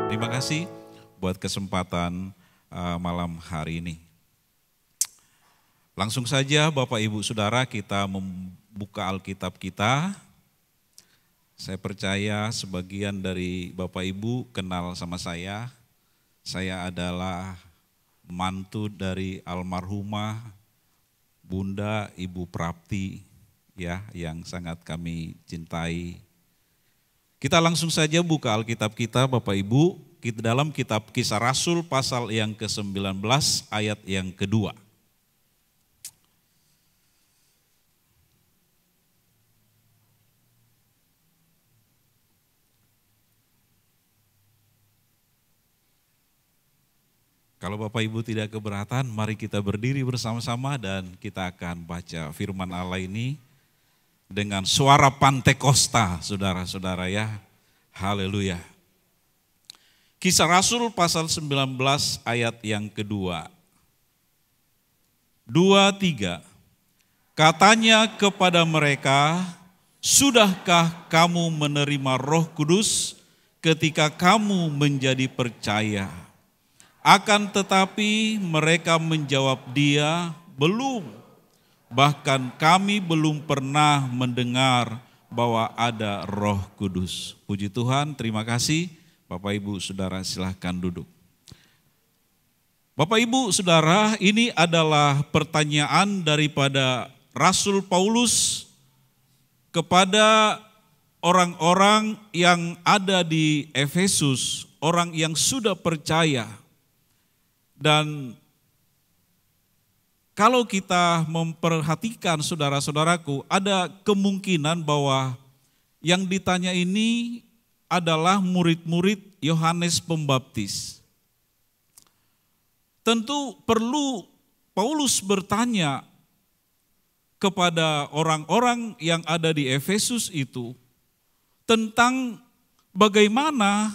Terima kasih buat kesempatan malam hari ini. Langsung saja Bapak Ibu Saudara kita membuka Alkitab kita. Saya percaya sebagian dari Bapak Ibu kenal sama saya. Saya adalah mantu dari almarhumah Bunda Ibu Prapti ya, yang sangat kami cintai. Kita langsung saja buka Alkitab kita Bapak Ibu, kita dalam kitab Kisah Rasul pasal yang ke-19 ayat yang kedua. Kalau Bapak Ibu tidak keberatan, mari kita berdiri bersama-sama dan kita akan baca firman Allah ini dengan suara Pantekosta, saudara-saudara ya. Haleluya. Kisah Rasul pasal 19 ayat yang kedua. 2-3. Katanya kepada mereka, sudahkah kamu menerima Roh Kudus ketika kamu menjadi percaya? Akan tetapi mereka menjawab dia, belum. Bahkan kami belum pernah mendengar bahwa ada Roh Kudus. Puji Tuhan, terima kasih. Bapak Ibu Saudara silahkan duduk. Bapak Ibu Saudara, ini adalah pertanyaan daripada Rasul Paulus kepada orang-orang yang ada di Efesus, orang yang sudah percaya. Dan kalau kita memperhatikan saudara-saudaraku, ada kemungkinan bahwa yang ditanya ini adalah murid-murid Yohanes Pembaptis. Tentu perlu Paulus bertanya kepada orang-orang yang ada di Efesus itu tentang bagaimana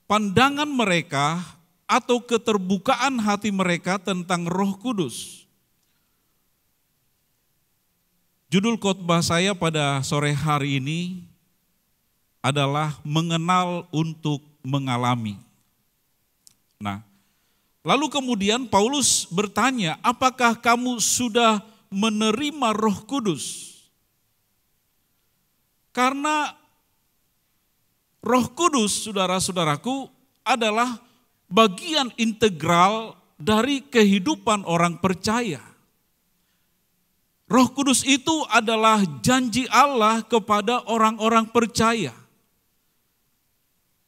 pandangan mereka atau keterbukaan hati mereka tentang Roh Kudus. Judul khotbah saya pada sore hari ini adalah mengenal untuk mengalami. Nah, lalu kemudian Paulus bertanya, apakah kamu sudah menerima Roh Kudus? Karena Roh Kudus, saudara-saudaraku, adalah bagian integral dari kehidupan orang percaya. Roh Kudus itu adalah janji Allah kepada orang-orang percaya.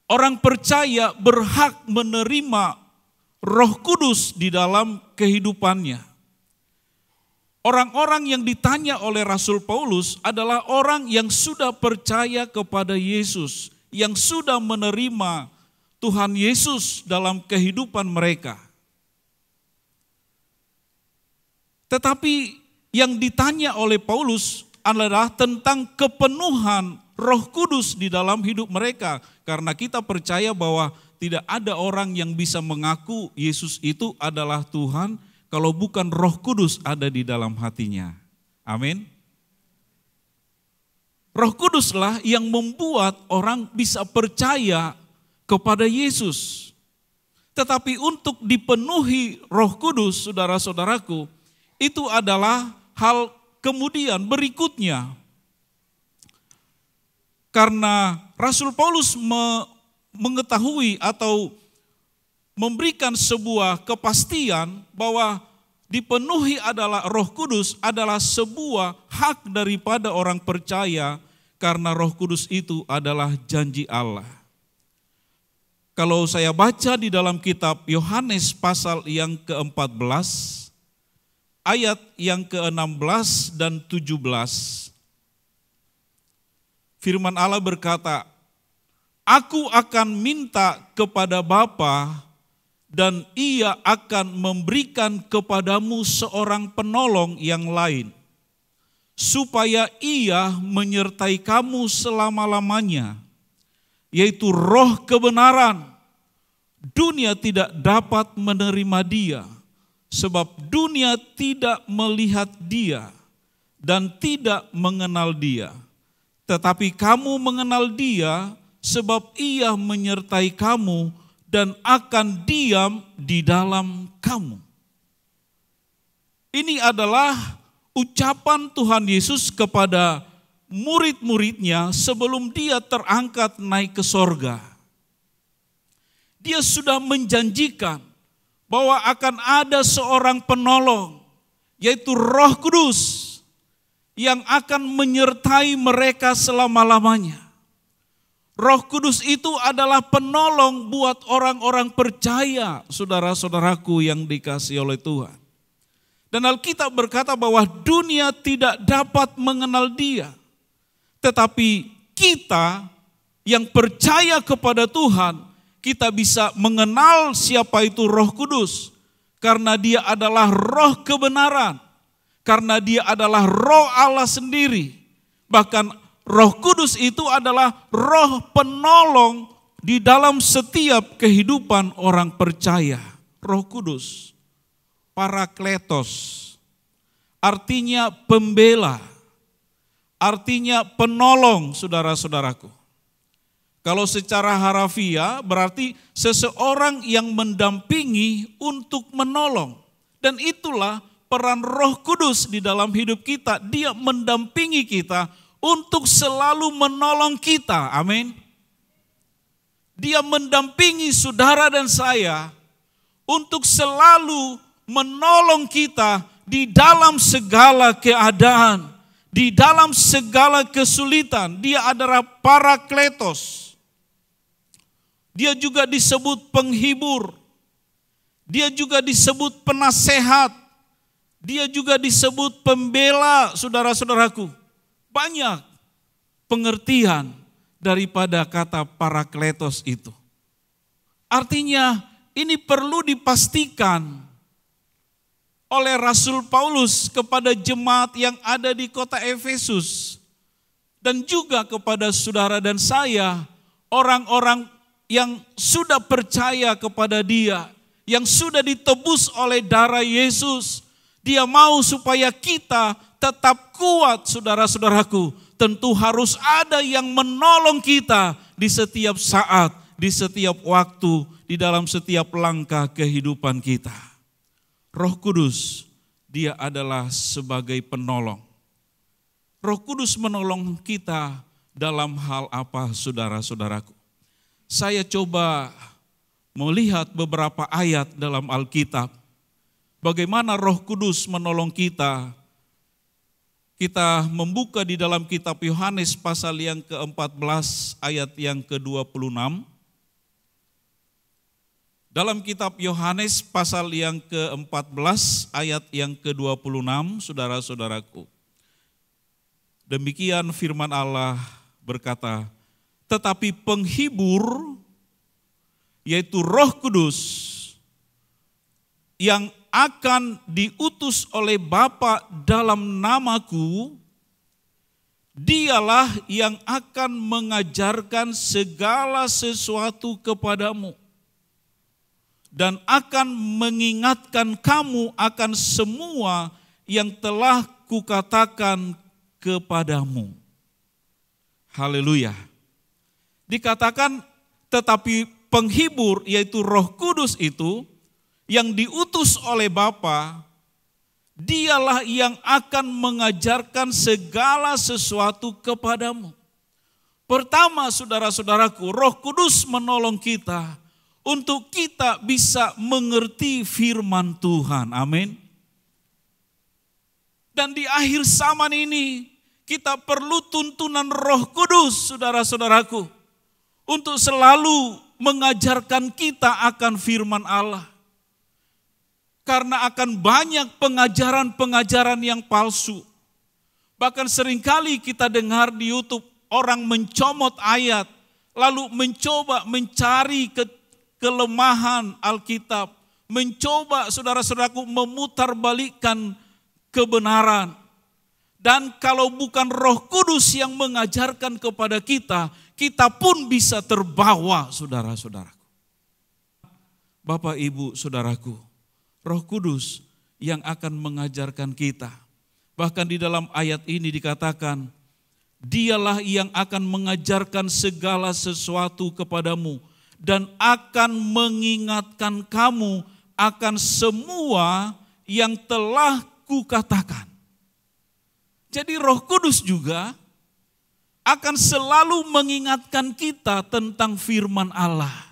Orang percaya berhak menerima Roh Kudus di dalam kehidupannya. Orang-orang yang ditanya oleh Rasul Paulus adalah orang yang sudah percaya kepada Yesus, yang sudah menerima Tuhan Yesus dalam kehidupan mereka. Tetapi yang ditanya oleh Paulus adalah tentang kepenuhan Roh Kudus di dalam hidup mereka. Karena kita percaya bahwa tidak ada orang yang bisa mengaku Yesus itu adalah Tuhan kalau bukan Roh Kudus ada di dalam hatinya. Amin. Roh Kuduslah yang membuat orang bisa percaya kepada Yesus. Tetapi untuk dipenuhi Roh Kudus, saudara-saudaraku, itu adalah hal kemudian berikutnya. Karena Rasul Paulus mengetahui atau memberikan sebuah kepastian bahwa dipenuhi adalah Roh Kudus adalah sebuah hak daripada orang percaya karena Roh Kudus itu adalah janji Allah. Kalau saya baca di dalam kitab Yohanes pasal yang ke-14, ayat yang ke-16 dan 17, firman Allah berkata, Aku akan minta kepada Bapa dan Ia akan memberikan kepadamu seorang penolong yang lain, supaya Ia menyertai kamu selama-lamanya, yaitu Roh kebenaran. Dunia tidak dapat menerima Dia, sebab dunia tidak melihat Dia dan tidak mengenal Dia. Tetapi kamu mengenal Dia, sebab Ia menyertai kamu dan akan diam di dalam kamu. Ini adalah ucapan Tuhan Yesus kepada murid-muridnya sebelum Dia terangkat naik ke sorga. Dia sudah menjanjikan bahwa akan ada seorang penolong, yaitu Roh Kudus, yang akan menyertai mereka selama-lamanya. Roh Kudus itu adalah penolong buat orang-orang percaya, saudara-saudaraku yang dikasihi oleh Tuhan. Dan Alkitab berkata bahwa dunia tidak dapat mengenal Dia. Tetapi kita yang percaya kepada Tuhan, kita bisa mengenal siapa itu Roh Kudus. Karena Dia adalah roh kebenaran. Karena Dia adalah Roh Allah sendiri. Bahkan Roh Kudus itu adalah roh penolong di dalam setiap kehidupan orang percaya. Roh Kudus, Parakletos, artinya pembela, artinya penolong, saudara-saudaraku. Kalau secara harafiah berarti seseorang yang mendampingi untuk menolong. Dan itulah peran Roh Kudus di dalam hidup kita. Dia mendampingi kita untuk selalu menolong kita. Amin. Dia mendampingi saudara dan saya untuk selalu menolong kita di dalam segala keadaan, di dalam segala kesulitan. Dia adalah Parakletos. Dia juga disebut penghibur. Dia juga disebut penasehat. Dia juga disebut pembela, saudara-saudaraku. Banyak pengertian daripada kata Parakletos itu. Artinya ini perlu dipastikan oleh Rasul Paulus kepada jemaat yang ada di kota Efesus. Dan juga kepada saudara dan saya, orang-orang yang sudah percaya kepada Dia, yang sudah ditebus oleh darah Yesus. Dia mau supaya kita tetap kuat, saudara-saudaraku. Tentu harus ada yang menolong kita di setiap saat, di setiap waktu, di dalam setiap langkah kehidupan kita. Roh Kudus, Dia adalah sebagai penolong. Roh Kudus menolong kita dalam hal apa, saudara-saudaraku? Saya coba melihat beberapa ayat dalam Alkitab. Bagaimana Roh Kudus menolong kita. Kita membuka di dalam kitab Yohanes pasal yang ke-14 ayat yang ke-26. Dalam kitab Yohanes pasal yang ke-14 ayat yang ke-26, saudara-saudaraku. Demikian firman Allah berkata, tetapi penghibur, yaitu Roh Kudus, yang akan diutus oleh Bapa dalam namaku, Dialah yang akan mengajarkan segala sesuatu kepadamu dan akan mengingatkan kamu akan semua yang telah kukatakan kepadamu. Haleluya. Dikatakan tetapi penghibur, yaitu Roh Kudus itu yang diutus oleh Bapa, Dialah yang akan mengajarkan segala sesuatu kepadamu. Pertama, saudara-saudaraku, Roh Kudus menolong kita untuk kita bisa mengerti firman Tuhan. Amin. Dan di akhir zaman ini kita perlu tuntunan Roh Kudus, saudara-saudaraku, untuk selalu mengajarkan kita akan firman Allah. Karena akan banyak pengajaran-pengajaran yang palsu. Bahkan seringkali kita dengar di YouTube orang mencomot ayat, lalu mencoba mencari kelemahan Alkitab, mencoba saudara-saudaraku memutarbalikkan kebenaran. Dan kalau bukan Roh Kudus yang mengajarkan kepada kita, kita pun bisa terbawa, saudara-saudaraku. Bapak, Ibu, saudaraku, Roh Kudus yang akan mengajarkan kita. Bahkan di dalam ayat ini dikatakan, Dialah yang akan mengajarkan segala sesuatu kepadamu dan akan mengingatkan kamu akan semua yang telah kukatakan. Jadi Roh Kudus juga akan selalu mengingatkan kita tentang firman Allah.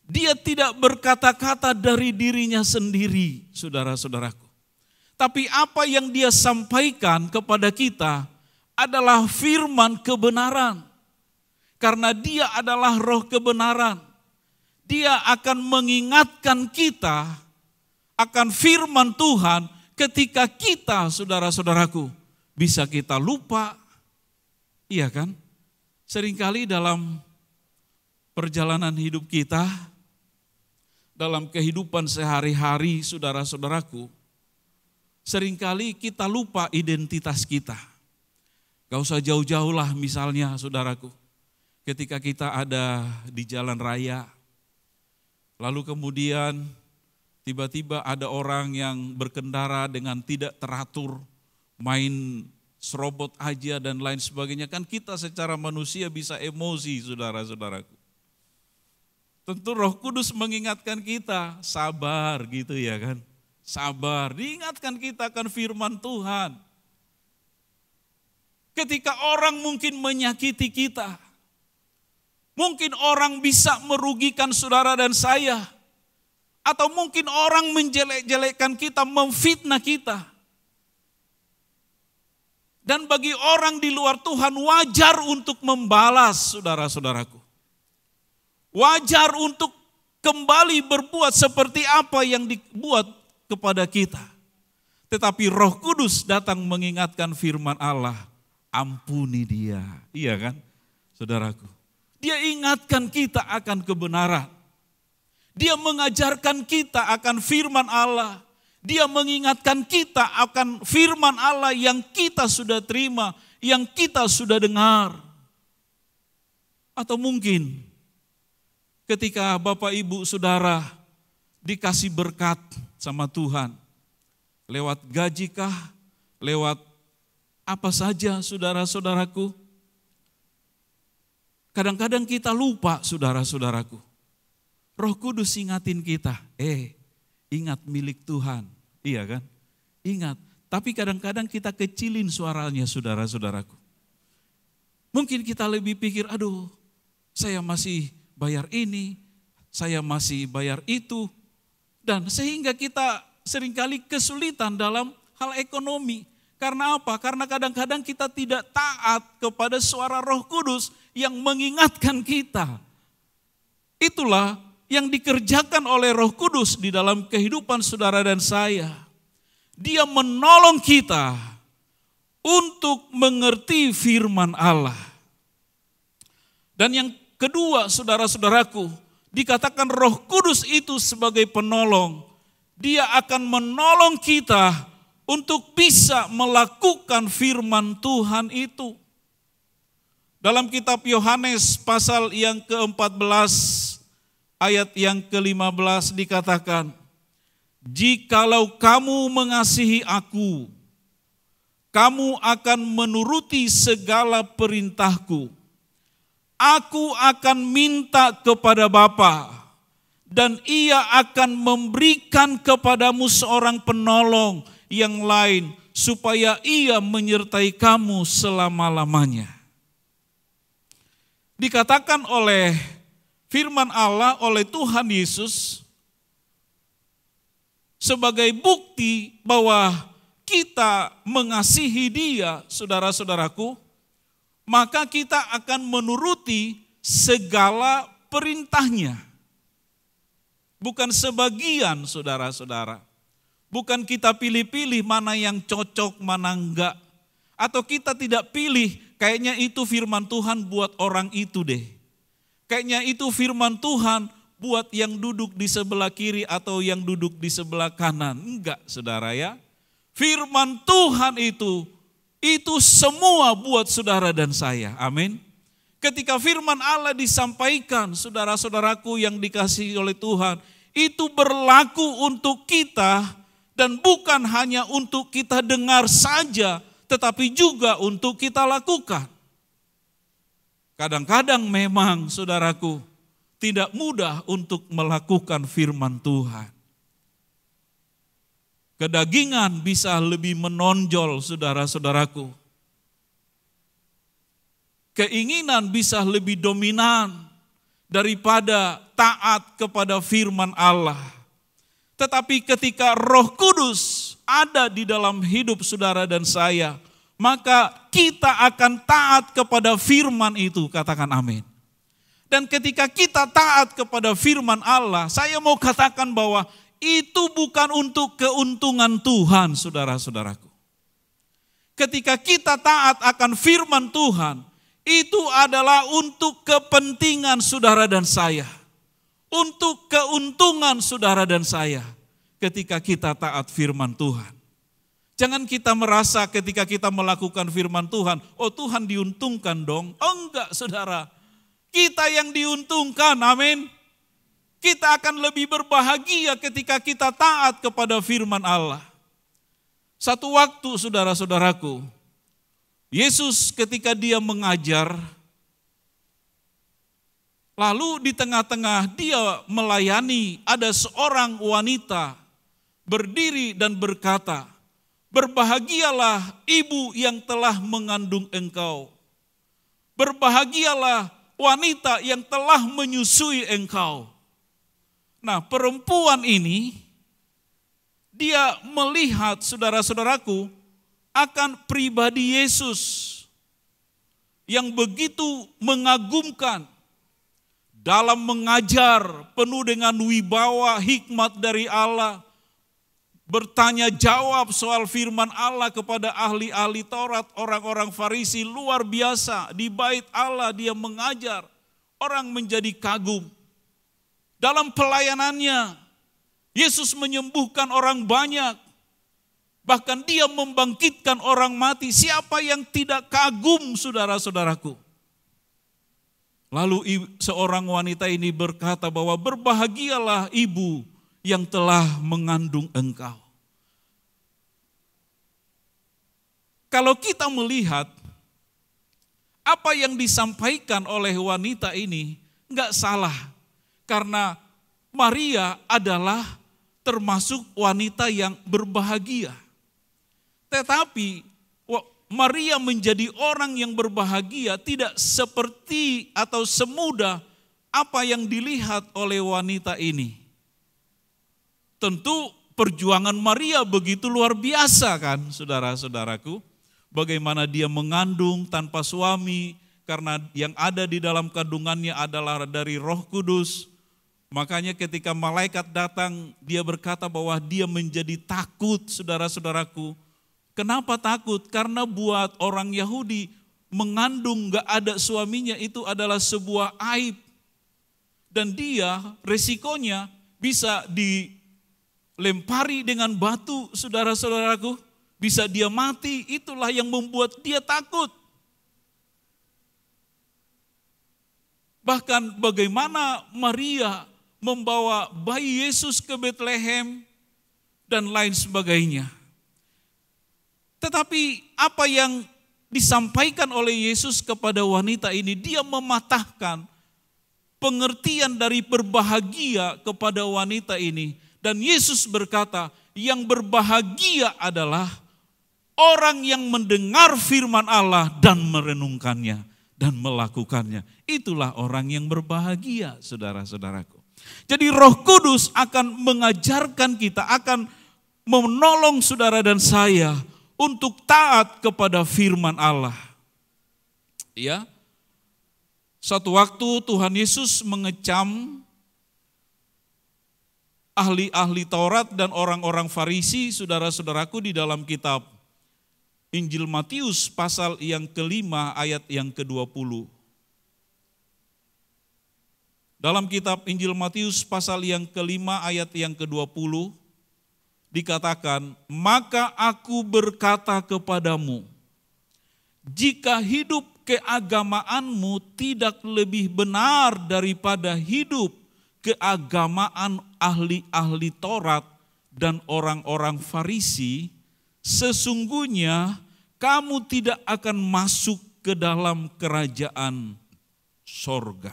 Dia tidak berkata-kata dari dirinya sendiri, saudara-saudaraku. Tapi apa yang dia sampaikan kepada kita adalah firman kebenaran. Karena dia adalah roh kebenaran. Dia akan mengingatkan kita akan firman Tuhan ketika kita, saudara-saudaraku, bisa kita lupa. Iya kan? Seringkali dalam perjalanan hidup kita, dalam kehidupan sehari-hari, saudara-saudaraku, seringkali kita lupa identitas kita. Gak usah jauh-jauh lah misalnya, saudaraku, ketika kita ada di jalan raya, lalu kemudian tiba-tiba ada orang yang berkendara dengan tidak teratur, main serobot aja dan lain sebagainya. Kan kita secara manusia bisa emosi, saudara-saudaraku. Tentu Roh Kudus mengingatkan kita, sabar gitu ya kan. Sabar, diingatkan kita akan firman Tuhan. Ketika orang mungkin menyakiti kita, mungkin orang bisa merugikan saudara dan saya, atau mungkin orang menjelek-jelekkan kita, memfitnah kita. Dan bagi orang di luar Tuhan wajar untuk membalas, saudara-saudaraku. Wajar untuk kembali berbuat seperti apa yang dibuat kepada kita. Tetapi Roh Kudus datang mengingatkan firman Allah, ampuni dia. Iya kan, saudaraku? Dia ingatkan kita akan kebenaran. Dia mengajarkan kita akan firman Allah. Dia mengingatkan kita akan firman Allah yang kita sudah terima, yang kita sudah dengar. Atau mungkin ketika Bapak Ibu Saudara dikasih berkat sama Tuhan, lewat gajikah, lewat apa saja saudara-saudaraku. Kadang-kadang kita lupa saudara-saudaraku. Roh Kudus ingatin kita, ingat milik Tuhan. Iya kan? Ingat. Tapi kadang-kadang kita kecilin suaranya saudara-saudaraku. Mungkin kita lebih pikir, aduh saya masih bayar ini, saya masih bayar itu. Dan sehingga kita seringkali kesulitan dalam hal ekonomi. Karena apa? Karena kadang-kadang kita tidak taat kepada suara Roh Kudus yang mengingatkan kita. Itulah yang dikerjakan oleh Roh Kudus di dalam kehidupan saudara dan saya. Dia menolong kita untuk mengerti firman Allah. Dan yang kedua, saudara-saudaraku, dikatakan Roh Kudus itu sebagai penolong. Dia akan menolong kita untuk bisa melakukan firman Tuhan itu. Dalam kitab Yohanes pasal yang ke-14 ayat yang ke-15 dikatakan, jikalau kamu mengasihi aku, kamu akan menuruti segala perintahku. Aku akan minta kepada Bapa, dan Ia akan memberikan kepadamu seorang penolong yang lain, supaya Ia menyertai kamu selama-lamanya. Dikatakan oleh firman Allah, oleh Tuhan Yesus, sebagai bukti bahwa kita mengasihi Dia, saudara-saudaraku, maka kita akan menuruti segala perintahnya. Bukan sebagian, saudara-saudara. Bukan kita pilih-pilih mana yang cocok, mana enggak. Atau kita tidak pilih, kayaknya itu firman Tuhan buat orang itu deh. Kayaknya itu firman Tuhan buat yang duduk di sebelah kiri atau yang duduk di sebelah kanan. Enggak, saudara ya. Firman Tuhan itu semua buat saudara dan saya. Amin. Ketika firman Allah disampaikan, saudara-saudaraku yang dikasihi oleh Tuhan, itu berlaku untuk kita dan bukan hanya untuk kita dengar saja, tetapi juga untuk kita lakukan. Kadang-kadang memang saudaraku tidak mudah untuk melakukan firman Tuhan. Kedagingan bisa lebih menonjol saudara-saudaraku. Keinginan bisa lebih dominan daripada taat kepada firman Allah. Tetapi ketika Roh Kudus ada di dalam hidup saudara dan saya, maka kita akan taat kepada firman itu, katakan amin. Dan ketika kita taat kepada firman Allah, saya mau katakan bahwa itu bukan untuk keuntungan Tuhan, saudara-saudaraku. Ketika kita taat akan firman Tuhan, itu adalah untuk kepentingan saudara dan saya. Untuk keuntungan saudara dan saya ketika kita taat firman Tuhan. Jangan kita merasa ketika kita melakukan firman Tuhan, oh Tuhan diuntungkan dong. Oh enggak saudara, kita yang diuntungkan, amin. Kita akan lebih berbahagia ketika kita taat kepada firman Allah. Satu waktu saudara-saudaraku, Yesus ketika dia mengajar, lalu di tengah-tengah dia melayani, ada seorang wanita berdiri dan berkata, berbahagialah ibu yang telah mengandung engkau. Berbahagialah wanita yang telah menyusui engkau. Nah, perempuan ini, dia melihat saudara-saudaraku akan pribadi Yesus yang begitu mengagumkan dalam mengajar penuh dengan wibawa hikmat dari Allah, bertanya jawab soal firman Allah kepada ahli-ahli Taurat, orang-orang Farisi luar biasa. Di bait Allah dia mengajar, orang menjadi kagum. Dalam pelayanannya, Yesus menyembuhkan orang banyak. Bahkan dia membangkitkan orang mati. Siapa yang tidak kagum saudara-saudaraku? Lalu seorang wanita ini berkata bahwa berbahagialah ibu yang telah mengandung engkau. Kalau kita melihat apa yang disampaikan oleh wanita ini enggak salah. Karena Maria adalah termasuk wanita yang berbahagia. Tetapi Maria menjadi orang yang berbahagia tidak seperti atau semudah apa yang dilihat oleh wanita ini. Tentu perjuangan Maria begitu luar biasa kan saudara-saudaraku. Bagaimana dia mengandung tanpa suami karena yang ada di dalam kandungannya adalah dari Roh Kudus. Makanya ketika malaikat datang dia berkata bahwa dia menjadi takut saudara-saudaraku. Kenapa takut? Karena buat orang Yahudi mengandung gak ada suaminya itu adalah sebuah aib. Dan dia resikonya bisa dilempari dengan batu saudara-saudaraku. Bisa dia mati, itulah yang membuat dia takut. Bahkan bagaimana Maria membawa bayi Yesus ke Betlehem dan lain sebagainya. Tetapi apa yang disampaikan oleh Yesus kepada wanita ini, dia mematahkan pengertian dari berbahagia kepada wanita ini. Dan Yesus berkata, yang berbahagia adalah orang yang mendengar firman Allah dan merenungkannya dan melakukannya. Itulah orang yang berbahagia, saudara-saudaraku. Jadi Roh Kudus akan mengajarkan kita, akan menolong saudara dan saya untuk taat kepada firman Allah. Ya. Suatu waktu Tuhan Yesus mengecam ahli-ahli Taurat dan orang-orang Farisi, saudara-saudaraku, di dalam kitab Injil Matius pasal yang ke-5 ayat yang ke-20. Dalam kitab Injil Matius pasal yang ke-5 ayat yang ke-20 dikatakan, maka aku berkata kepadamu, jika hidup keagamaanmu tidak lebih benar daripada hidup keagamaan ahli-ahli Taurat dan orang-orang Farisi, sesungguhnya kamu tidak akan masuk ke dalam kerajaan sorga.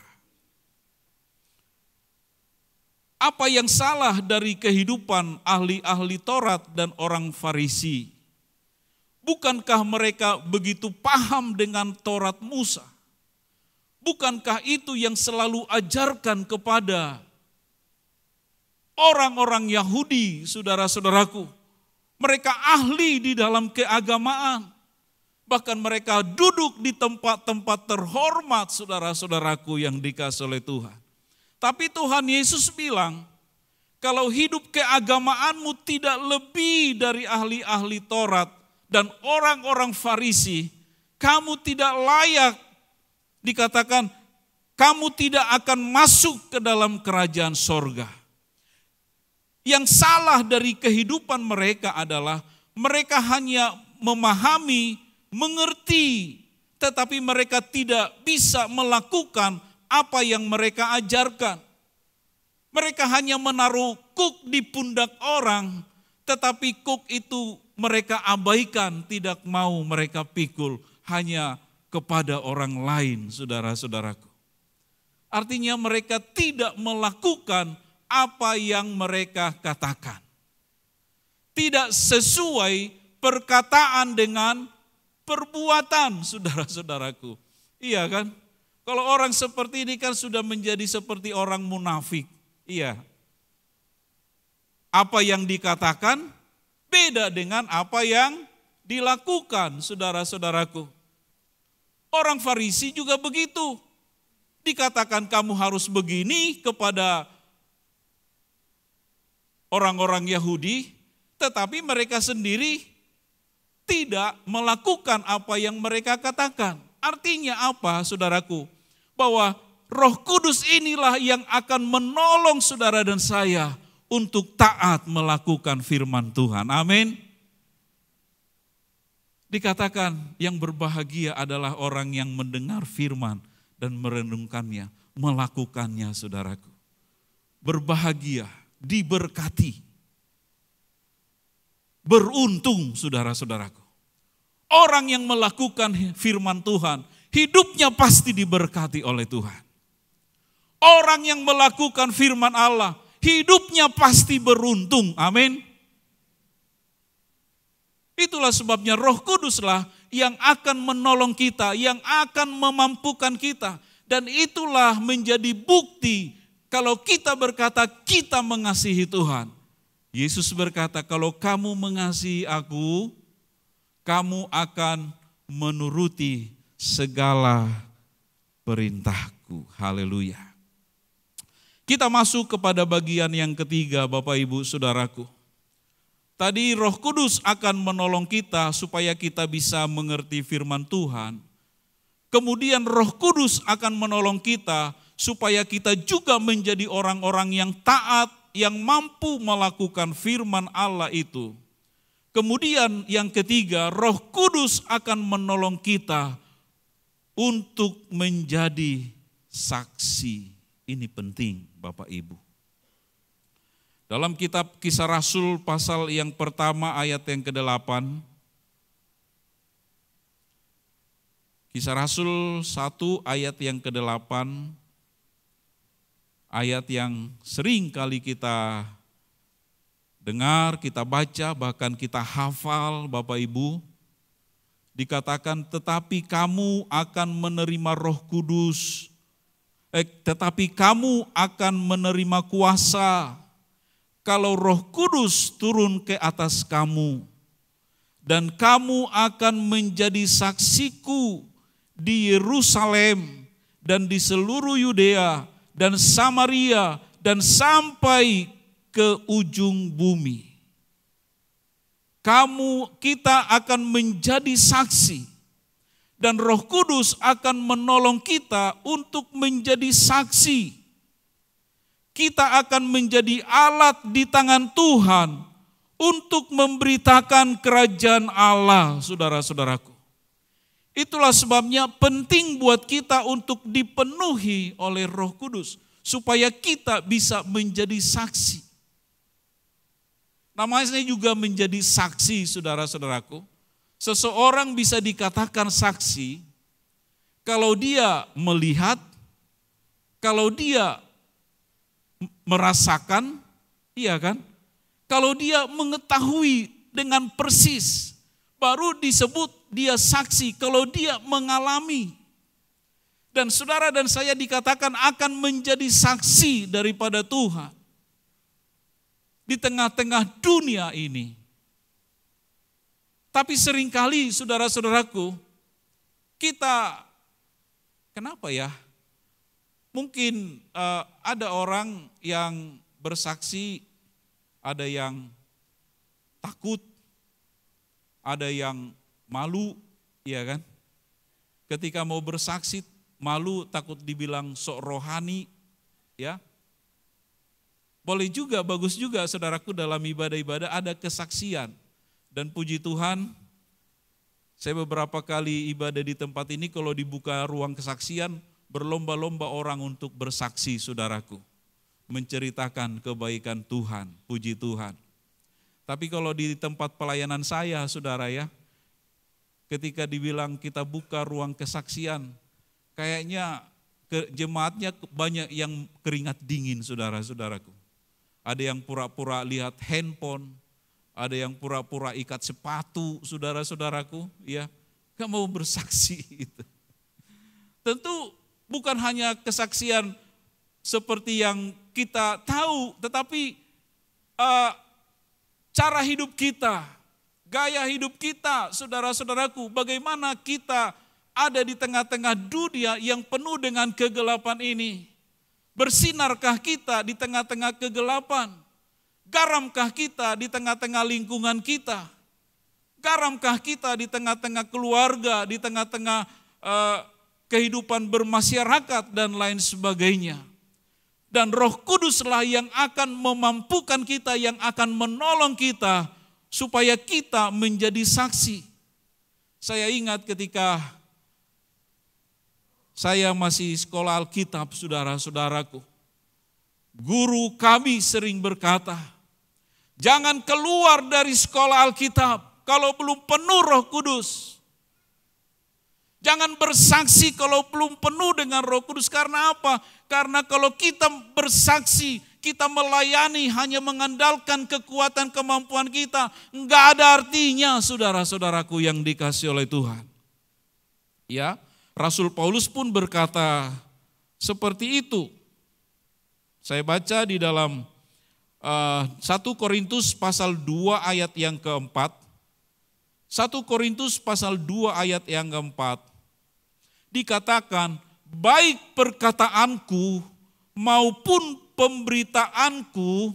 Apa yang salah dari kehidupan ahli-ahli Taurat dan orang Farisi? Bukankah mereka begitu paham dengan Taurat Musa? Bukankah itu yang selalu ajarkan kepada orang-orang Yahudi, saudara-saudaraku? Mereka ahli di dalam keagamaan. Bahkan mereka duduk di tempat-tempat terhormat, saudara-saudaraku yang dikasihi oleh Tuhan. Tapi Tuhan Yesus bilang, kalau hidup keagamaanmu tidak lebih dari ahli-ahli Taurat dan orang-orang Farisi, kamu tidak layak, dikatakan kamu tidak akan masuk ke dalam kerajaan sorga. Yang salah dari kehidupan mereka adalah mereka hanya memahami, mengerti, tetapi mereka tidak bisa melakukan apa yang mereka ajarkan. Mereka hanya menaruh kuk di pundak orang, tetapi kuk itu mereka abaikan, tidak mau mereka pikul hanya kepada orang lain, saudara-saudaraku. Artinya mereka tidak melakukan apa yang mereka katakan. Tidak sesuai perkataan dengan perbuatan, saudara-saudaraku. Iya kan? Kalau orang seperti ini kan sudah menjadi seperti orang munafik. Iya. Apa yang dikatakan beda dengan apa yang dilakukan, saudara-saudaraku. Orang Farisi juga begitu. Dikatakan kamu harus begini kepada orang-orang Yahudi, tetapi mereka sendiri tidak melakukan apa yang mereka katakan. Artinya apa, saudaraku? Bahwa Roh Kudus inilah yang akan menolong saudara dan saya untuk taat melakukan firman Tuhan. Amin. Dikatakan yang berbahagia adalah orang yang mendengar firman dan merenungkannya, melakukannya, saudaraku. Berbahagia, diberkati, beruntung, saudara-saudaraku. Orang yang melakukan firman Tuhan, hidupnya pasti diberkati oleh Tuhan. Orang yang melakukan firman Allah, hidupnya pasti beruntung. Amin. Itulah sebabnya Roh Kuduslah yang akan menolong kita, yang akan memampukan kita. Dan itulah menjadi bukti kalau kita berkata kita mengasihi Tuhan. Yesus berkata, kalau kamu mengasihi aku, kamu akan menuruti segala perintahku. Haleluya. Kita masuk kepada bagian yang ketiga, Bapak Ibu Saudaraku. Tadi Roh Kudus akan menolong kita supaya kita bisa mengerti firman Tuhan. Kemudian Roh Kudus akan menolong kita supaya kita juga menjadi orang-orang yang taat, yang mampu melakukan firman Allah itu. Kemudian yang ketiga, Roh Kudus akan menolong kita untuk menjadi saksi. Ini penting, Bapak Ibu. Dalam kitab Kisah Rasul pasal yang pertama ayat yang ke-8. Kisah Rasul 1 ayat yang ke-8. Ayat yang sering kali kita dengar, kita baca, bahkan kita hafal, Bapak Ibu. Dikatakan, tetapi kamu akan menerima Roh Kudus. Tetapi kamu akan menerima kuasa kalau Roh Kudus turun ke atas kamu. Dan kamu akan menjadi saksiku di Yerusalem dan di seluruh Yudea dan Samaria dan sampai ke ujung bumi. Kita akan menjadi saksi. Dan Roh Kudus akan menolong kita untuk menjadi saksi. Kita akan menjadi alat di tangan Tuhan untuk memberitakan kerajaan Allah, saudara-saudaraku. Itulah sebabnya penting buat kita untuk dipenuhi oleh Roh Kudus, supaya kita bisa menjadi saksi. Namanya juga menjadi saksi, saudara-saudaraku. Seseorang bisa dikatakan saksi kalau dia melihat, kalau dia merasakan, iya kan? Kalau dia mengetahui dengan persis, baru disebut dia saksi kalau dia mengalami. Dan saudara dan saya dikatakan akan menjadi saksi daripada Tuhan di tengah-tengah dunia ini. Tapi seringkali saudara-saudaraku, kita, kenapa ya? Mungkin ada orang yang bersaksi, ada yang takut, ada yang malu, ya kan? Ketika mau bersaksi, malu, takut dibilang sok rohani, ya. Boleh juga, bagus juga saudaraku dalam ibadah-ibadah ada kesaksian. Dan puji Tuhan, saya beberapa kali ibadah di tempat ini kalau dibuka ruang kesaksian, berlomba-lomba orang untuk bersaksi saudaraku. Menceritakan kebaikan Tuhan, puji Tuhan. Tapi kalau di tempat pelayanan saya saudara ya, ketika dibilang kita buka ruang kesaksian, kayaknya jemaatnya banyak yang keringat dingin saudara-saudaraku. Ada yang pura-pura lihat handphone, ada yang pura-pura ikat sepatu saudara-saudaraku, ya, gak mau bersaksi itu. Tentu bukan hanya kesaksian seperti yang kita tahu, tetapi cara hidup kita, gaya hidup kita, saudara-saudaraku, bagaimana kita ada di tengah-tengah dunia yang penuh dengan kegelapan ini. Bersinarkah kita di tengah-tengah kegelapan? Garamkah kita di tengah-tengah lingkungan kita? Garamkah kita di tengah-tengah keluarga, di tengah-tengah kehidupan bermasyarakat dan lain sebagainya? Dan Roh Kuduslah yang akan memampukan kita, yang akan menolong kita supaya kita menjadi saksi. Saya ingat ketika saya masih sekolah Alkitab, saudara-saudaraku, guru kami sering berkata, jangan keluar dari sekolah Alkitab kalau belum penuh Roh Kudus. Jangan bersaksi kalau belum penuh dengan Roh Kudus. Karena apa? Karena kalau kita bersaksi, kita melayani hanya mengandalkan kekuatan kemampuan kita, enggak ada artinya saudara-saudaraku yang dikasihi oleh Tuhan. Ya, Rasul Paulus pun berkata seperti itu. Saya baca di dalam 1 Korintus pasal 2 ayat yang keempat. 1 Korintus pasal 2 ayat yang keempat. Dikatakan, baik perkataanku maupun pemberitaanku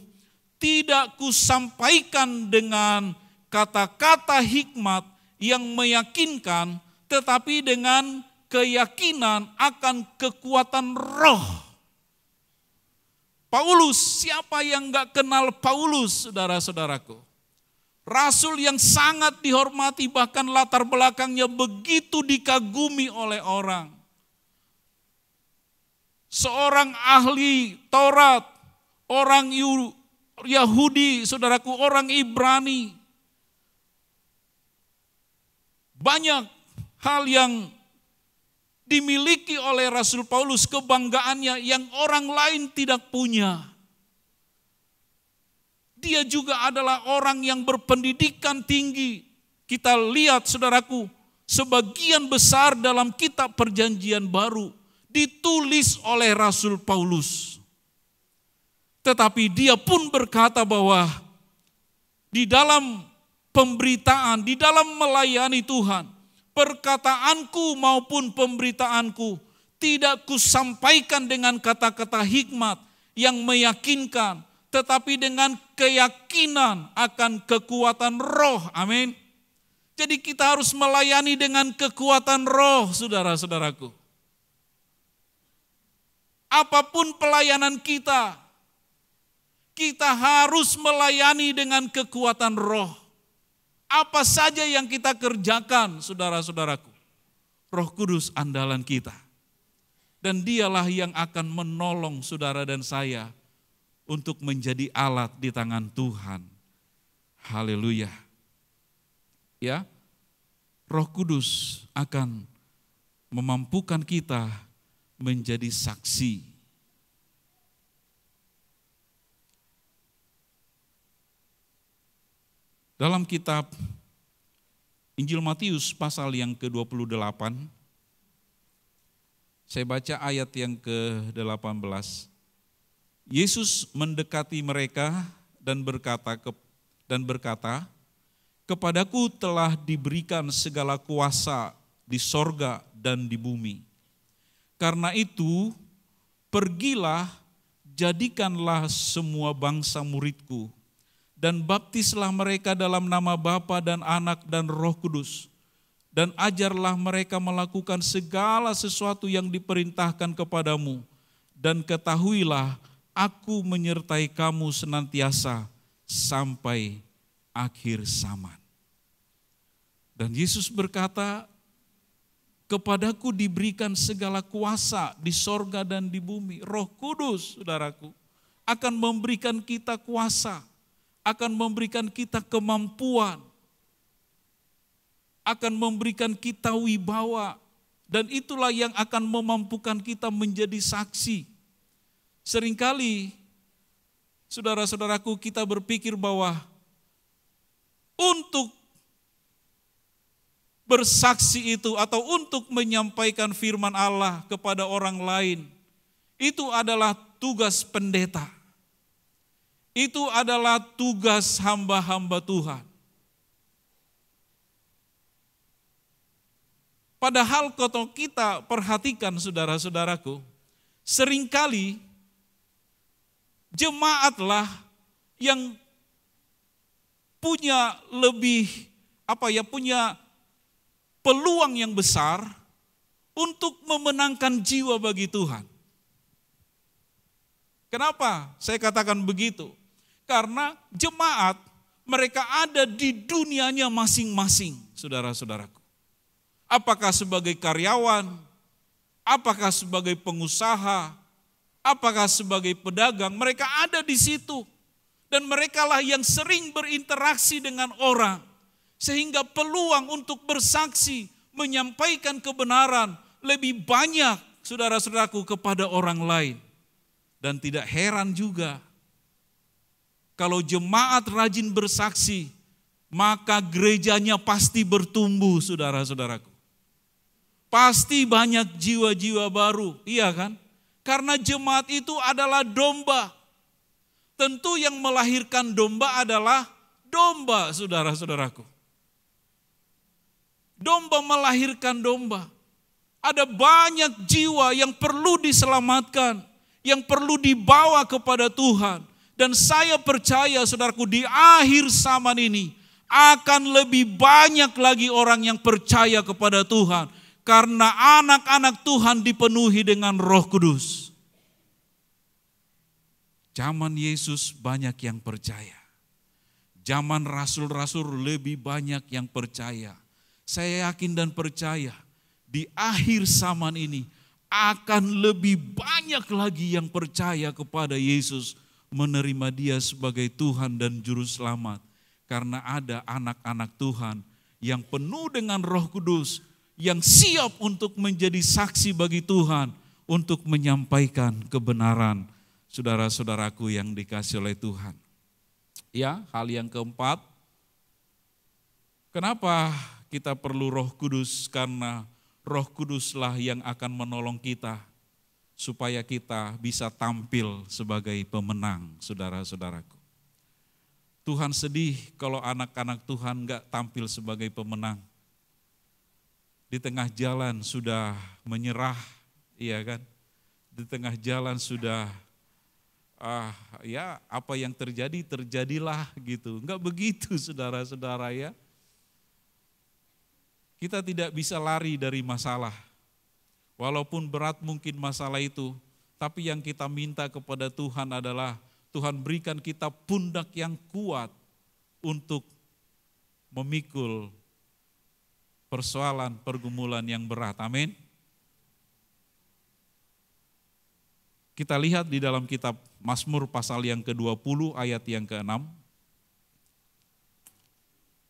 tidak kusampaikan dengan kata-kata hikmat yang meyakinkan, tetapi dengan keyakinan akan kekuatan roh. Paulus, siapa yang gak kenal Paulus, saudara-saudaraku? Rasul yang sangat dihormati, bahkan latar belakangnya begitu dikagumi oleh orang. Seorang ahli Taurat, orang Yahudi, saudaraku, orang Ibrani. Banyak hal yang dimiliki oleh Rasul Paulus, kebanggaannya yang orang lain tidak punya. Dia juga adalah orang yang berpendidikan tinggi. Kita lihat saudaraku, sebagian besar dalam kitab Perjanjian Baru ditulis oleh Rasul Paulus. Tetapi dia pun berkata bahwa di dalam pemberitaan, di dalam melayani Tuhan, perkataanku maupun pemberitaanku tidak kusampaikan dengan kata-kata hikmat yang meyakinkan, tetapi dengan keyakinan akan kekuatan roh. Amin. Jadi kita harus melayani dengan kekuatan roh, saudara-saudaraku. Apapun pelayanan kita, kita harus melayani dengan kekuatan roh. Apa saja yang kita kerjakan, saudara-saudaraku, Roh Kudus andalan kita. Dan dialah yang akan menolong saudara dan saya untuk menjadi alat di tangan Tuhan. Haleluya. Ya. Roh Kudus akan memampukan kita menjadi saksi. Dalam kitab Injil Matius pasal yang ke-28, saya baca ayat yang ke-18. Yesus mendekati mereka dan berkata, "Kepadaku telah diberikan segala kuasa di sorga dan di bumi. Karena itu, pergilah, jadikanlah semua bangsa muridku, dan baptislah mereka dalam nama Bapa dan Anak dan Roh Kudus, dan ajarlah mereka melakukan segala sesuatu yang diperintahkan kepadamu, dan ketahuilah aku menyertai kamu senantiasa sampai akhir zaman." Dan Yesus berkata, "Kepadaku diberikan segala kuasa di sorga dan di bumi." Roh Kudus, saudaraku, akan memberikan kita kuasa, akan memberikan kita kemampuan, akan memberikan kita wibawa, dan itulah yang akan memampukan kita menjadi saksi. Seringkali, saudara-saudaraku, kita berpikir bahwa untuk bersaksi itu atau untuk menyampaikan firman Allah kepada orang lain, itu adalah tugas pendeta. Itu adalah tugas hamba-hamba Tuhan. Padahal kalau kita perhatikan saudara-saudaraku, seringkali jemaatlah yang punya punya peluang yang besar untuk memenangkan jiwa bagi Tuhan. Kenapa saya katakan begitu? Karena jemaat mereka ada di dunianya masing-masing, saudara-saudaraku. Apakah sebagai karyawan, apakah sebagai pengusaha, apakah sebagai pedagang, mereka ada di situ. Dan merekalah yang sering berinteraksi dengan orang. Sehingga peluang untuk bersaksi, menyampaikan kebenaran lebih banyak, saudara-saudaraku, kepada orang lain. Dan tidak heran juga, kalau jemaat rajin bersaksi, maka gerejanya pasti bertumbuh, saudara-saudaraku. Pasti banyak jiwa-jiwa baru, iya kan? Karena jemaat itu adalah domba. Tentu yang melahirkan domba adalah domba, saudara-saudaraku. Domba melahirkan domba. Ada banyak jiwa yang perlu diselamatkan, yang perlu dibawa kepada Tuhan. Dan saya percaya, saudaraku, di akhir zaman ini akan lebih banyak lagi orang yang percaya kepada Tuhan. Karena anak-anak Tuhan dipenuhi dengan Roh Kudus. Zaman Yesus banyak yang percaya. Zaman rasul-rasul lebih banyak yang percaya. Saya yakin dan percaya di akhir zaman ini akan lebih banyak lagi yang percaya kepada Yesus, menerima Dia sebagai Tuhan dan Juru Selamat. Karena ada anak-anak Tuhan yang penuh dengan Roh Kudus, yang siap untuk menjadi saksi bagi Tuhan, untuk menyampaikan kebenaran, saudara-saudaraku yang dikasihi oleh Tuhan. Ya, hal yang keempat, kenapa kita perlu Roh Kudus? Karena Roh Kuduslah yang akan menolong kita supaya kita bisa tampil sebagai pemenang, saudara-saudaraku. Tuhan sedih kalau anak-anak Tuhan enggak tampil sebagai pemenang. Di tengah jalan sudah menyerah, iya kan? Di tengah jalan sudah apa yang terjadi, terjadilah gitu. Enggak begitu, saudara-saudara ya. Kita tidak bisa lari dari masalah. Walaupun berat mungkin masalah itu, tapi yang kita minta kepada Tuhan adalah Tuhan berikan kita pundak yang kuat untuk memikul persoalan, pergumulan yang berat. Amin. Kita lihat di dalam kitab Mazmur pasal yang ke-20 ayat yang ke-6.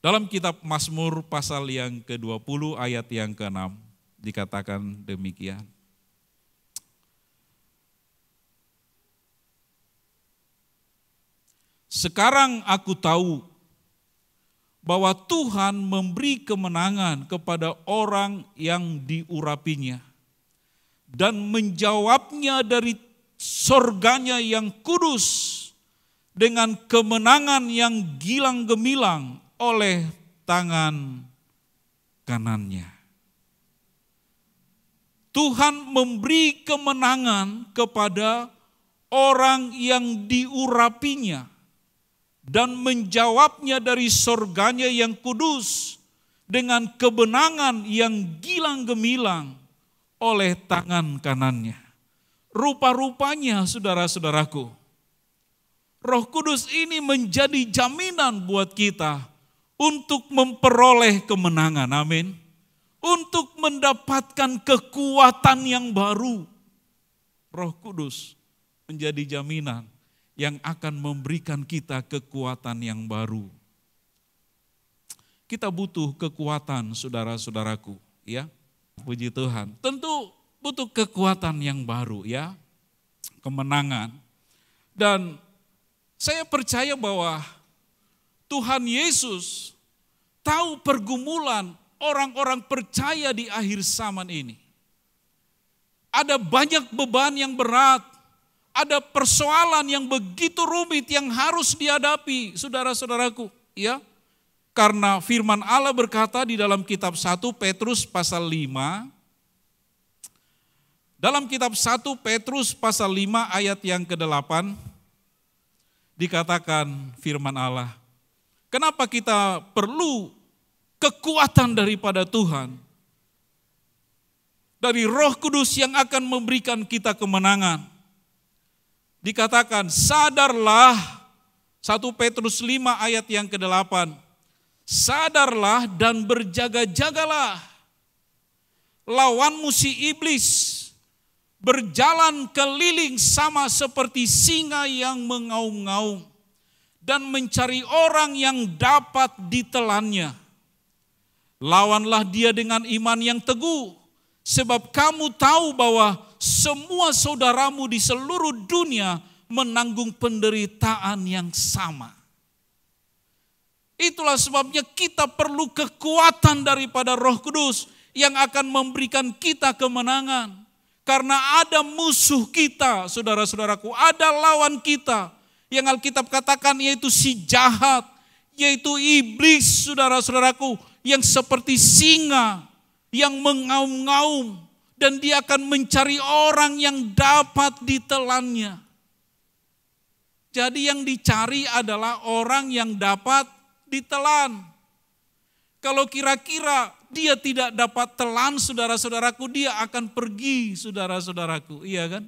Dalam kitab Mazmur pasal yang ke-20 ayat yang ke-6 dikatakan demikian. Sekarang aku tahu bahwa Tuhan memberi kemenangan kepada orang yang diurapinya dan menjawabnya dari sorganya yang kudus dengan kemenangan yang gilang gemilang oleh tangan kanannya. Tuhan memberi kemenangan kepada orang yang diurapinya dan menjawabnya dari sorganya yang kudus dengan kebenangan yang gilang gemilang oleh tangan kanannya. Rupa-rupanya saudara-saudaraku, Roh Kudus ini menjadi jaminan buat kita untuk memperoleh kemenangan, amin. Untuk mendapatkan kekuatan yang baru. Roh Kudus menjadi jaminan yang akan memberikan kita kekuatan yang baru. Kita butuh kekuatan saudara-saudaraku, ya. Puji Tuhan. Tentu butuh kekuatan yang baru, ya. Kemenangan. Dan saya percaya bahwa Tuhan Yesus tahu pergumulan orang-orang percaya di akhir zaman ini. Ada banyak beban yang berat, ada persoalan yang begitu rumit yang harus dihadapi, saudara-saudaraku, ya. Karena firman Allah berkata di dalam kitab 1 Petrus pasal 5, dalam kitab 1 Petrus pasal 5 ayat yang ke-8, dikatakan firman Allah, kenapa kita perlu kekuatan daripada Tuhan, dari Roh Kudus yang akan memberikan kita kemenangan. Dikatakan, sadarlah, 1 Petrus 5 ayat yang ke-8, sadarlah dan berjaga-jagalah, lawanmu si iblis berjalan keliling sama seperti singa yang mengaum-ngaum dan mencari orang yang dapat ditelannya. Lawanlah dia dengan iman yang teguh, sebab kamu tahu bahwa semua saudaramu di seluruh dunia menanggung penderitaan yang sama. Itulah sebabnya kita perlu kekuatan daripada Roh Kudus yang akan memberikan kita kemenangan. Karena ada musuh kita, saudara-saudaraku, ada lawan kita yang Alkitab katakan yaitu si jahat, yaitu iblis, saudara-saudaraku, yang seperti singa yang mengaum-ngaum dan dia akan mencari orang yang dapat ditelannya. Jadi yang dicari adalah orang yang dapat ditelan. Kalau kira-kira dia tidak dapat telan, saudara-saudaraku, dia akan pergi, saudara-saudaraku. Iya kan?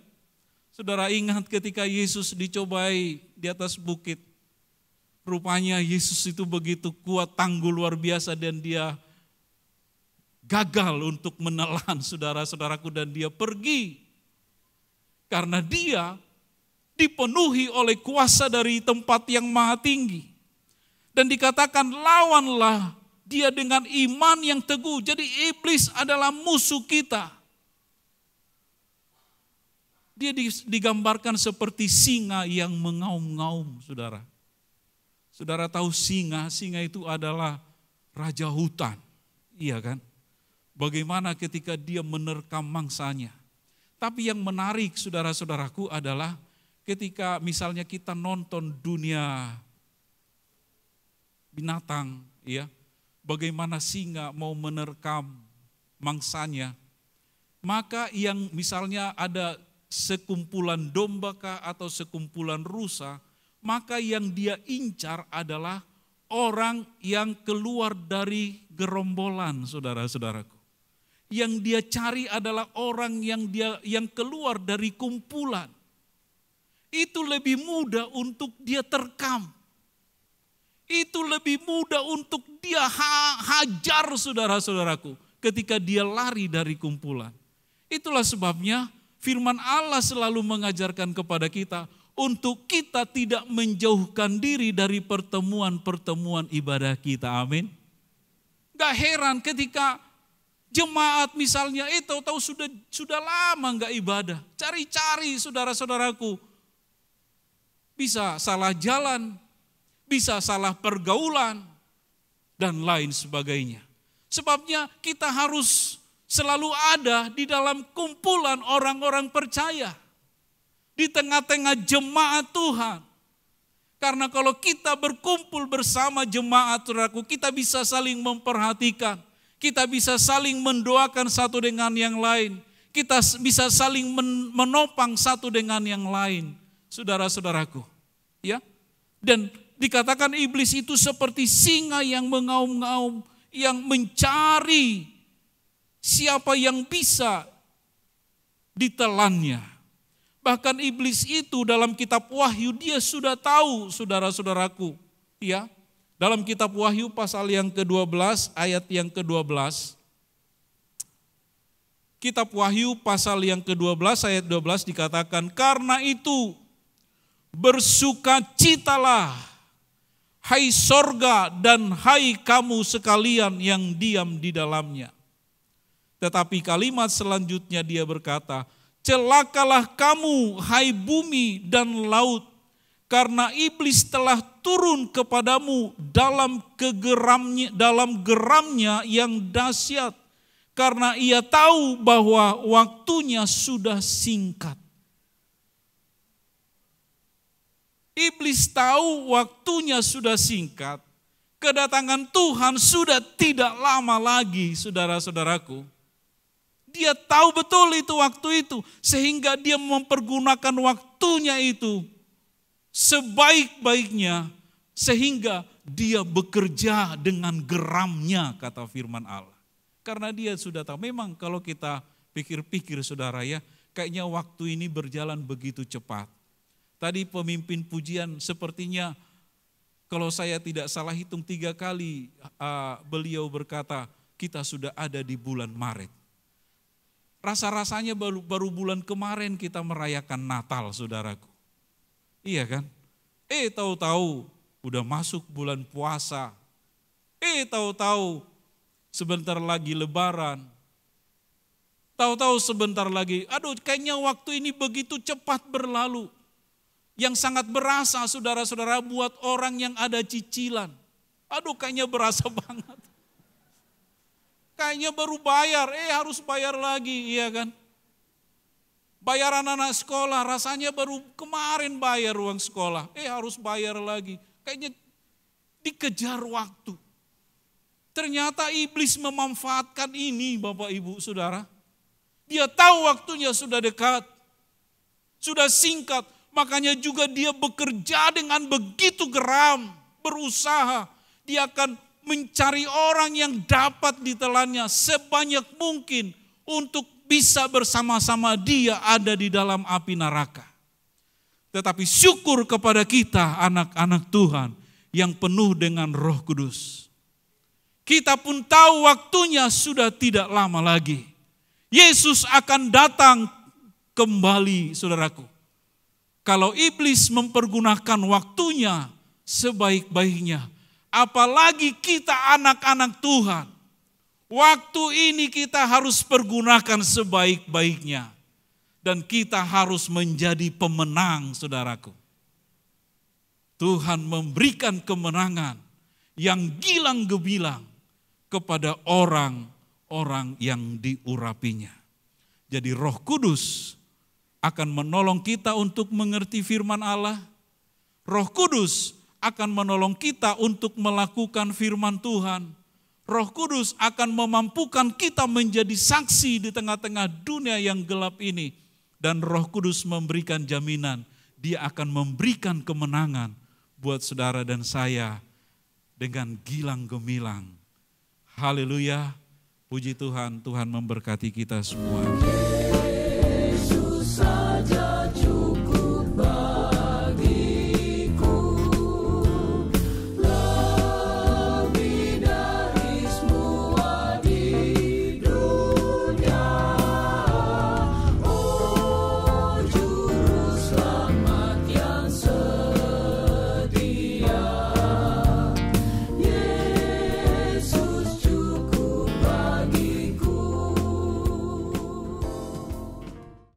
Saudara ingat ketika Yesus dicobai di atas bukit. Rupanya Yesus itu begitu kuat, tangguh luar biasa dan dia gagal untuk menelan saudara-saudaraku dan dia pergi. Karena dia dipenuhi oleh kuasa dari tempat yang maha tinggi. Dan dikatakan lawanlah dia dengan iman yang teguh. Jadi iblis adalah musuh kita. Dia digambarkan seperti singa yang mengaum-ngaum, saudara. Saudara tahu singa itu adalah raja hutan. Iya kan? Bagaimana ketika dia menerkam mangsanya. Tapi yang menarik saudara-saudaraku adalah ketika misalnya kita nonton dunia binatang, ya. Bagaimana singa mau menerkam mangsanya, maka yang misalnya ada sekumpulan domba kah atau sekumpulan rusa, maka yang dia incar adalah orang yang keluar dari gerombolan, saudara-saudaraku. Yang dia cari adalah orang yang keluar dari kumpulan. Itu lebih mudah untuk dia terkam. Itu lebih mudah untuk dia hajar, saudara-saudaraku, ketika dia lari dari kumpulan. Itulah sebabnya firman Allah selalu mengajarkan kepada kita untuk kita tidak menjauhkan diri dari pertemuan-pertemuan ibadah kita. Amin. Gak heran ketika jemaat misalnya, tahu-tahu sudah lama gak ibadah. Cari-cari saudara-saudaraku. Bisa salah jalan, bisa salah pergaulan, dan lain sebagainya. Sebabnya kita harus selalu ada di dalam kumpulan orang-orang percaya. Di tengah-tengah jemaat Tuhan. Karena kalau kita berkumpul bersama jemaat saudaraku, kita bisa saling memperhatikan. Kita bisa saling mendoakan satu dengan yang lain. Kita bisa saling menopang satu dengan yang lain. Saudara-saudaraku. Ya. Dan dikatakan iblis itu seperti singa yang mengaum-ngaum, yang mencari siapa yang bisa ditelannya. Bahkan iblis itu dalam kitab Wahyu dia sudah tahu, saudara-saudaraku. Ya, dalam kitab Wahyu pasal yang ke-12 ayat yang ke-12. Kitab Wahyu pasal yang ke-12 ayat 12 dikatakan, karena itu bersukacitalah hai sorga dan hai kamu sekalian yang diam di dalamnya. Tetapi kalimat selanjutnya dia berkata, celakalah kamu hai bumi dan laut, karena iblis telah turun kepadamu dalam geramnya yang dahsyat, karena ia tahu bahwa waktunya sudah singkat. Iblis tahu waktunya sudah singkat, kedatangan Tuhan sudah tidak lama lagi, saudara-saudaraku. Dia tahu betul itu waktu itu, sehingga dia mempergunakan waktunya itu sebaik-baiknya, sehingga dia bekerja dengan geramnya, kata firman Allah. Karena dia sudah tahu, memang kalau kita pikir-pikir saudara ya, kayaknya waktu ini berjalan begitu cepat. Tadi pemimpin pujian sepertinya kalau saya tidak salah hitung 3 kali beliau berkata kita sudah ada di bulan Maret. Rasa-rasanya baru bulan kemarin kita merayakan Natal, saudaraku. Iya kan? Tahu-tahu udah masuk bulan puasa. Tahu-tahu sebentar lagi Lebaran. Tahu-tahu sebentar lagi, kayaknya waktu ini begitu cepat berlalu. Yang sangat berasa saudara-saudara buat orang yang ada cicilan. Kayaknya berasa banget. Kayaknya baru bayar, harus bayar lagi, iya kan? Bayaran anak sekolah, rasanya baru kemarin bayar uang sekolah, harus bayar lagi. Kayaknya dikejar waktu. Ternyata iblis memanfaatkan ini Bapak Ibu Saudara. Dia tahu waktunya sudah dekat, sudah singkat. Makanya juga dia bekerja dengan begitu geram, berusaha. Dia akan mencari orang yang dapat ditelannya sebanyak mungkin untuk bisa bersama-sama dia ada di dalam api neraka. Tetapi syukur kepada kita anak-anak Tuhan yang penuh dengan Roh Kudus. Kita pun tahu waktunya sudah tidak lama lagi. Yesus akan datang kembali, saudaraku. Kalau iblis mempergunakan waktunya sebaik-baiknya, apalagi kita anak-anak Tuhan, waktu ini kita harus pergunakan sebaik-baiknya. Dan kita harus menjadi pemenang, saudaraku. Tuhan memberikan kemenangan yang gilang gemilang kepada orang-orang yang diurapinya. Jadi Roh Kudus akan menolong kita untuk mengerti firman Allah. Roh Kudus akan menolong kita untuk melakukan firman Tuhan. Roh Kudus akan memampukan kita menjadi saksi di tengah-tengah dunia yang gelap ini. Dan Roh Kudus memberikan jaminan, Dia akan memberikan kemenangan buat saudara dan saya dengan gilang gemilang. Haleluya, puji Tuhan, Tuhan memberkati kita semua.